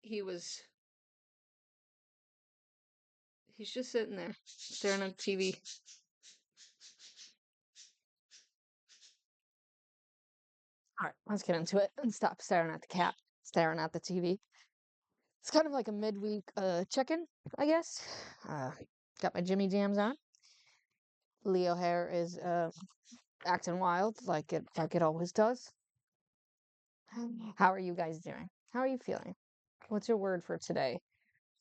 he's just sitting there staring at the TV. All right, let's get into it and stop staring at the cat, staring at the TV. It's kind of like a midweek check-in, I guess. Got my Jimmy Jams on. Leo hair is acting wild like it always does. How are you guys doing? How are you feeling? What's your word for today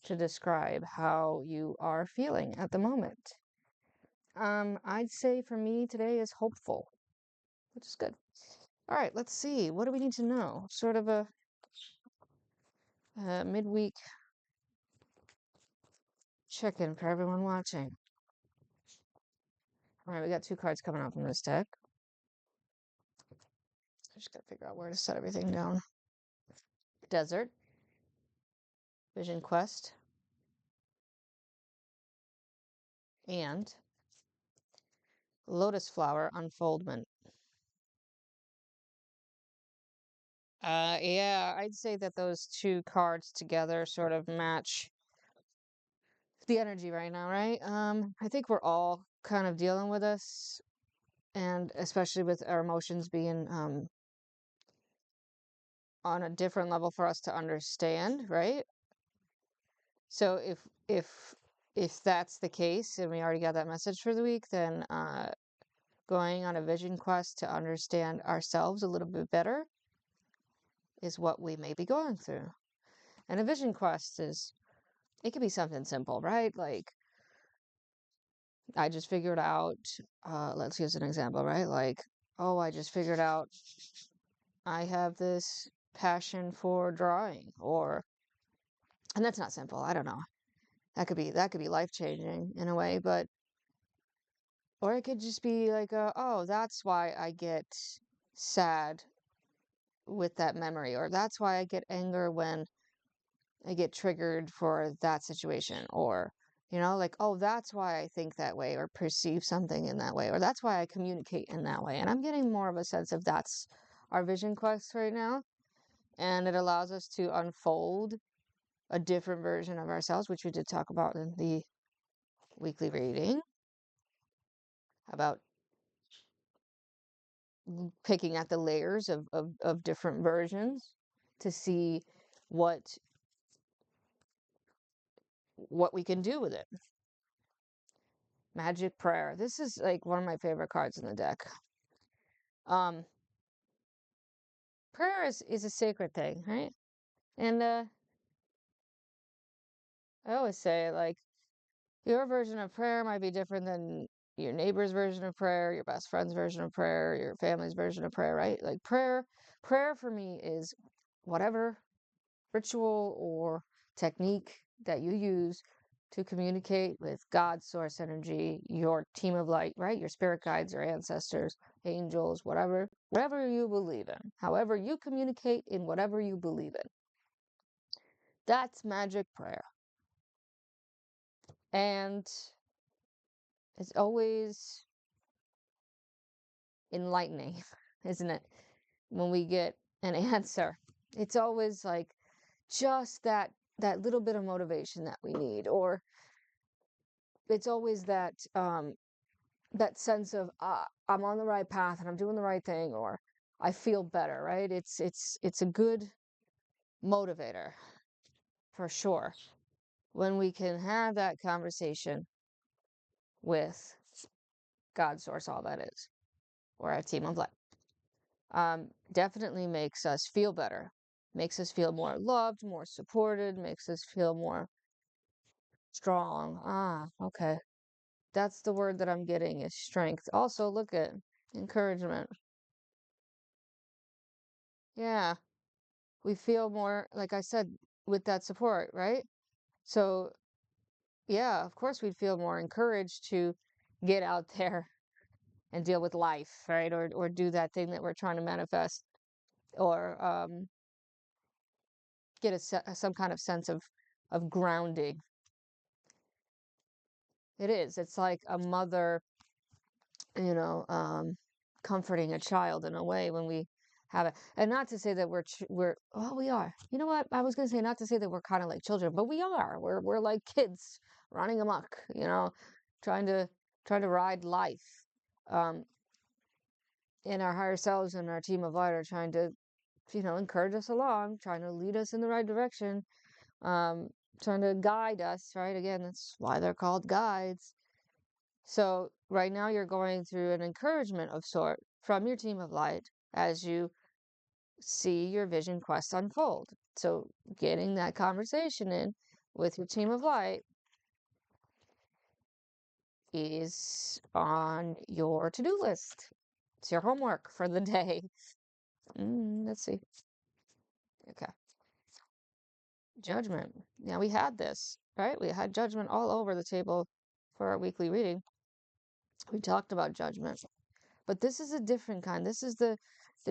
to describe how you are feeling at the moment? I'd say for me today is hopeful, which is good. All right, let's see. What do we need to know? Sort of a midweek check-in for everyone watching. All right, we got 2 cards coming out from this deck. I just gotta figure out where to set everything down. Desert, Vision Quest, and Lotus Flower Unfoldment. Yeah, I'd say that those 2 cards together sort of match the energy right now, right? I think we're all kind of dealing with this, and especially with our emotions being on a different level for us to understand, right? So if that's the case, and we already got that message for the week, then going on a vision quest to understand ourselves a little bit better is what we may be going through. And a vision quest it could be something simple, right? Like, I just figured out, let's use an example, right? Like, oh, I just figured out I have this passion for drawing, and that's not simple. I don't know. That could be life-changing in a way, or it could just be like, oh, that's why I get sad with that memory, or that's why I get anger when I get triggered for that situation, or, like, oh, that's why I think that way or perceive something in that way, or that's why I communicate in that way. And I'm getting more of a sense of that's our vision quest right now. And it allows us to unfold a different version of ourselves, which we did talk about in the weekly reading, about picking at the layers of different versions to see what we can do with it. Magic Prayer. This is like one of my favorite cards in the deck. Prayer is a sacred thing, right? And I always say, like, your version of prayer might be different than your neighbor's version of prayer, your best friend's version of prayer, your family's version of prayer, right? Like, prayer for me is whatever ritual or technique that you use to communicate with God, source energy, your team of light, right? Your spirit guides, your ancestors, angels, whatever you believe in, however you communicate in whatever you believe in. That's magic prayer. And it's always enlightening, isn't it? When we get an answer, it's always like just that little bit of motivation that we need, or it's always that sense of I'm on the right path and I'm doing the right thing, or I feel better, right? It's a good motivator for sure when we can have that conversation with God, source, all that is, or our team of light. Definitely makes us feel better, makes us feel more loved, more supported, makes us feel more strong. Okay. That's the word that I'm getting is strength. Also, look at encouragement. Yeah, we feel more, like I said, with that support, right? So, yeah, of course, we'd feel more encouraged to get out there and deal with life, right? Or do that thing that we're trying to manifest, or get some kind of sense of grounding. It is. It's like a mother, you know, comforting a child in a way when we have it. And not to say that we're well, we are. You know what? I was gonna say not to say that we're kind of like children, but we are. We're like kids running amok, trying to trying to ride life. Um, and our higher selves and our team of light are trying to, encourage us along, trying to lead us in the right direction, um, trying to guide us, right? Again, that's why they're called guides. So right now you're going through an encouragement of sort from your team of light as you see your vision quest unfold. So getting that conversation in with your team of light is on your to-do list. It's your homework for the day. Let's see. Okay. Judgment. Yeah, we had this, right? We had judgment all over the table for our weekly reading. We talked about judgment. But this is a different kind. This is the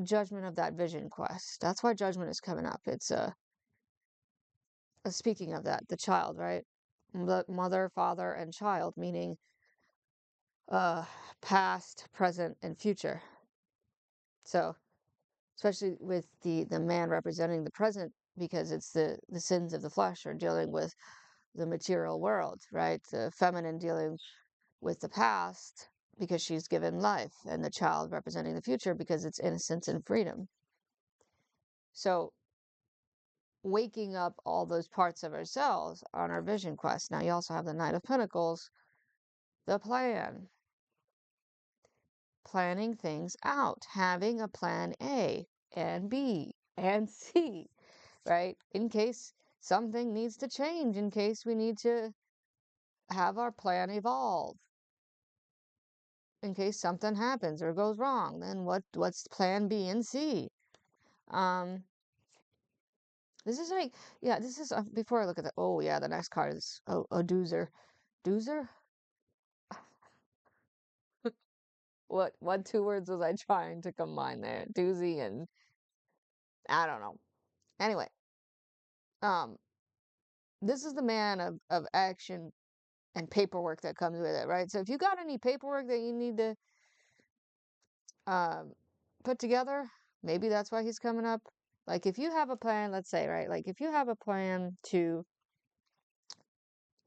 judgment of that vision quest. That's why judgment is coming up. It's speaking of that, the child, right? Mother, father, and child, meaning uh past, present, and future. So, especially with the man representing the present, because it's the sins of the flesh are dealing with the material world, right? The feminine dealing with the past because she's given life, and the child representing the future because it's innocence and freedom. So, waking up all those parts of ourselves on our vision quest. Now, you also have the Knight of Pentacles, the plan, planning things out, having a plan A and B and C, right? In case something needs to change, in case we need to have our plan evolve, in case something happens or goes wrong, then what's plan B and C? Um, this is like, yeah, this is before I look at the, oh yeah, the next card is a doozer. Doozer? What two words was I trying to combine there? Doozy and I don't know. Anyway, um, this is the man of action and paperwork that comes with it, right? So if you got any paperwork that you need to um put together, maybe that's why he's coming up. Like if you have a plan, let's say, right? Like if you have a plan to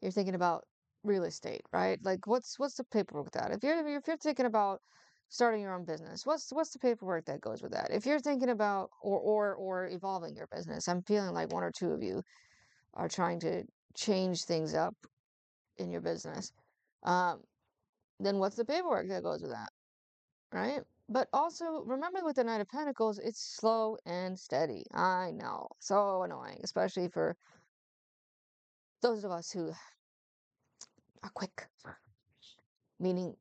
you're thinking about real estate, right? Like what's the paperwork with that? If you're thinking about starting your own business, what's the paperwork that goes with that? If you're thinking about or evolving your business, I'm feeling like one or two of you are trying to change things up in your business. Um, then what's the paperwork that goes with that, right? But also remember with the Knight of Pentacles, it's slow and steady. I know, so annoying, especially for those of us who are quick, meaning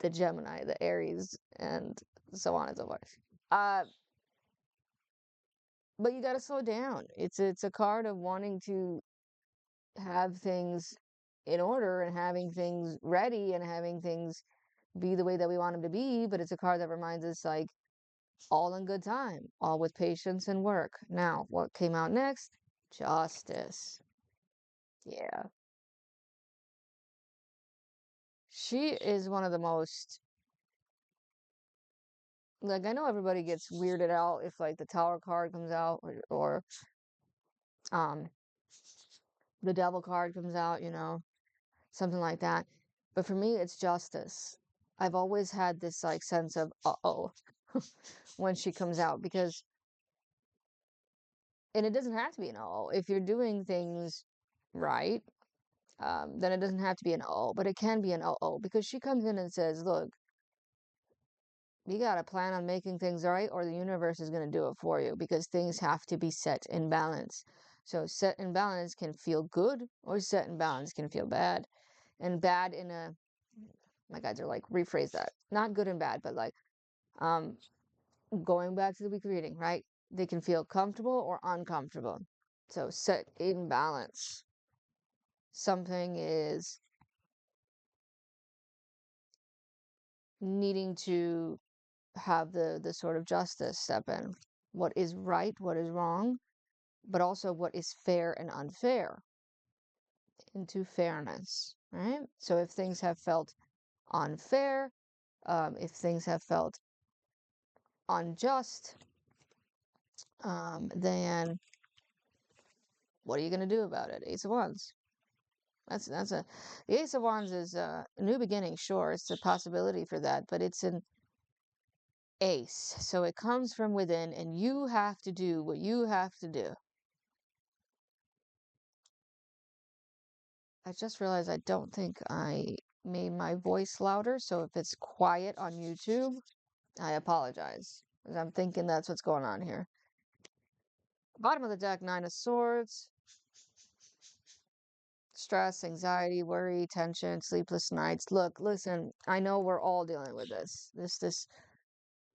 the Gemini, the Aries, and so on and so forth. Uh, but you got to slow down. It's a card of wanting to have things in order and having things ready and having things be the way that we want them to be. But it's a card that reminds us like all in good time, all with patience and work. Now, what came out next? Justice. Yeah, she is one of the most like I know everybody gets weirded out if like the Tower card comes out or um the devil card comes out, something like that. But for me, it's justice. I've always had this like sense of uh-oh when she comes out because, and it doesn't have to be an uh-oh. If you're doing things right, then it doesn't have to be an uh-oh, but it can be an uh-oh because she comes in and says, look, you got to plan on making things right or the universe is going to do it for you because things have to be set in balance. So set in balance can feel good or set in balance can feel bad. And bad in a my guides are like rephrase that. Not good and bad, but like um going back to the weekly reading, right? They can feel comfortable or uncomfortable. So set in balance. Something is needing to have the sort of justice step in. What is right, what is wrong, but also what is fair and unfair into fairness, right? So if things have felt unfair, if things have felt unjust, then what are you going to do about it? Ace of Wands. The Ace of Wands is a new beginning. Sure, it's a possibility for that, but it's an ace, so it comes from within, and you have to do what you have to do. I just realized I don't think I made my voice louder, so if it's quiet on YouTube, I apologize, 'cause I'm thinking that's what's going on here. Bottom of the deck, Nine of Swords. Stress, anxiety, worry, tension, sleepless nights. Look, listen, I know we're all dealing with this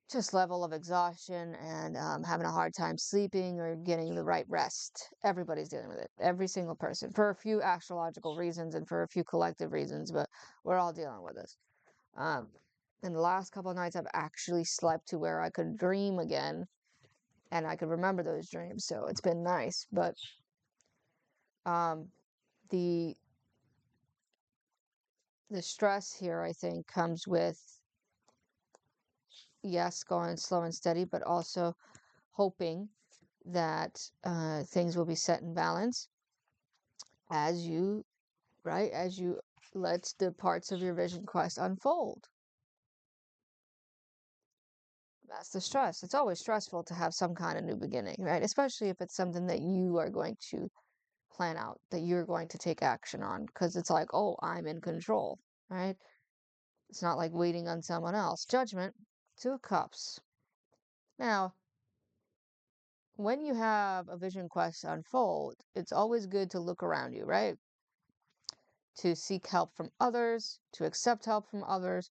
just level of exhaustion and having a hard time sleeping or getting the right rest. Everybody's dealing with it. Every single person, for a few astrological reasons and for a few collective reasons, but we're all dealing with this. In the last couple of nights, I've actually slept to where I could dream again and I could remember those dreams. So it's been nice. But the the stress here, I think, comes with, yes, going slow and steady, but also hoping that things will be set in balance as you, right, as you let the parts of your vision quest unfold. That's the stress. It's always stressful to have some kind of new beginning, right? Especially if it's something that you are going to plan out, that you're going to take action on, because it's like, oh, I'm in control, right? It's not like waiting on someone else. Judgment, Two of Cups. Now, when you have a vision quest unfold, it's always good to look around you, right? To seek help from others, to accept help from others,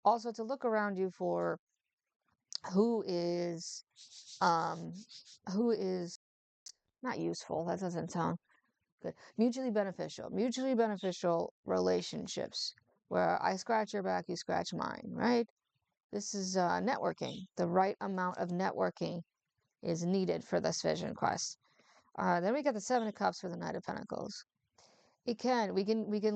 also to look around you for who is um who is not useful. That doesn't sound good. Mutually beneficial relationships where I scratch your back, you scratch mine, right? This is networking. The right amount of networking is needed for this vision quest. Then we get the Seven of Cups for the Knight of Pentacles. We can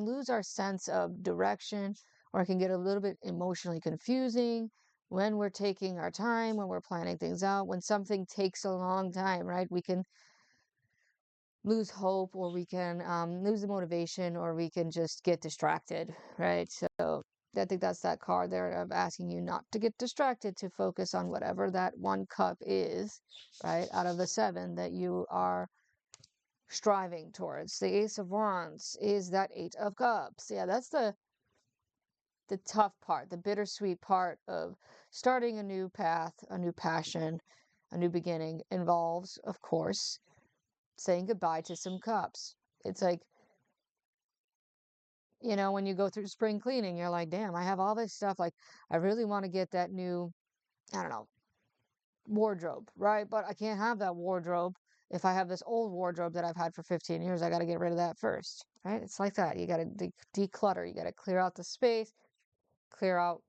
lose our sense of direction, or it can get a little bit emotionally confusing when we're taking our time, when we're planning things out, when something takes a long time, right? We can lose hope, or we can lose the motivation, or we can just get distracted, right? So I think that's that card there of asking you not to get distracted, to focus on whatever that one cup is, right, out of the seven that you are striving towards. The Ace of Wands is that Eight of Cups. Yeah, that's the tough part, the bittersweet part of starting a new path, a new passion, a new beginning involves, of course, saying goodbye to some cups. It's like, when you go through spring cleaning, you're like, damn, I have all this stuff. Like, I really want to get that new, I don't know, wardrobe, right? But I can't have that wardrobe if I have this old wardrobe that I've had for 15 years. I got to get rid of that first, right? It's like that. You got to declutter. You got to clear out the space, clear out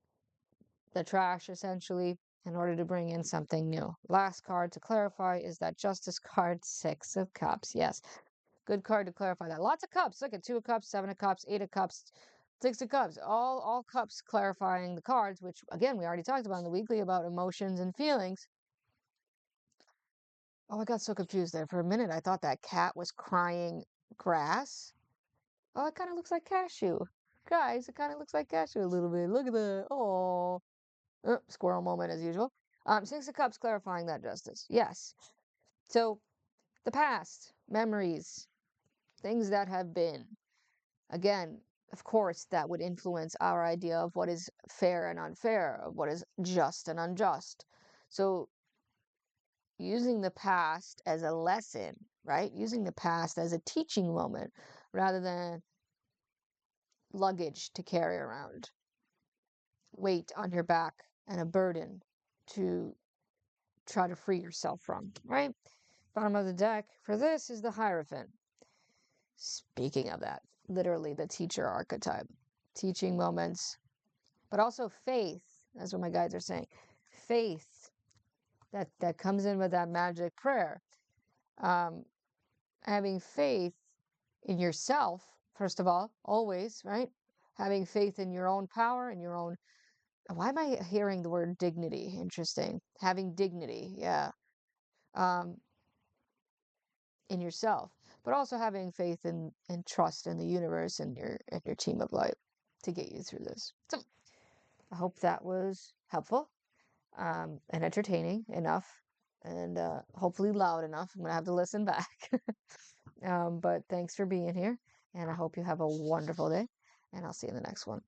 the trash, essentially, in order to bring in something new. Last card to clarify is that Justice card, Six of Cups. Yes, good card to clarify that. Lots of cups. Look at Two of Cups, Seven of Cups, Eight of Cups, Six of Cups. All cups clarifying the cards, which again we already talked about in the weekly about emotions and feelings. Oh, I got so confused there. For a minute, I thought that cat was crying grass. Oh, it kind of looks like cashew. Guys, it kind of looks like cashew a little bit. Look at that. Oh, squirrel moment as usual. Six of Cups clarifying that, Justice. Yes. So, the past, memories, things that have been. Again, of course, that would influence our idea of what is fair and unfair, of what is just and unjust. So, using the past as a lesson, right? Using the past as a teaching moment rather than luggage to carry around, weight on your back, and a burden to try to free yourself from, right? Bottom of the deck for this is the Hierophant. Speaking of that, literally the teacher archetype, teaching moments, but also faith. That's what my guides are saying. Faith that comes in with that magic prayer. Having faith in yourself, first of all, always, right? Having faith in your own power and your own. Why am I hearing the word dignity? Interesting. Having dignity, yeah. um, in yourself, but also having faith and trust in the universe and your team of light to get you through this. So I hope that was helpful, and entertaining enough, and hopefully loud enough. I'm gonna have to listen back. But thanks for being here, and I hope you have a wonderful day, and I'll see you in the next one.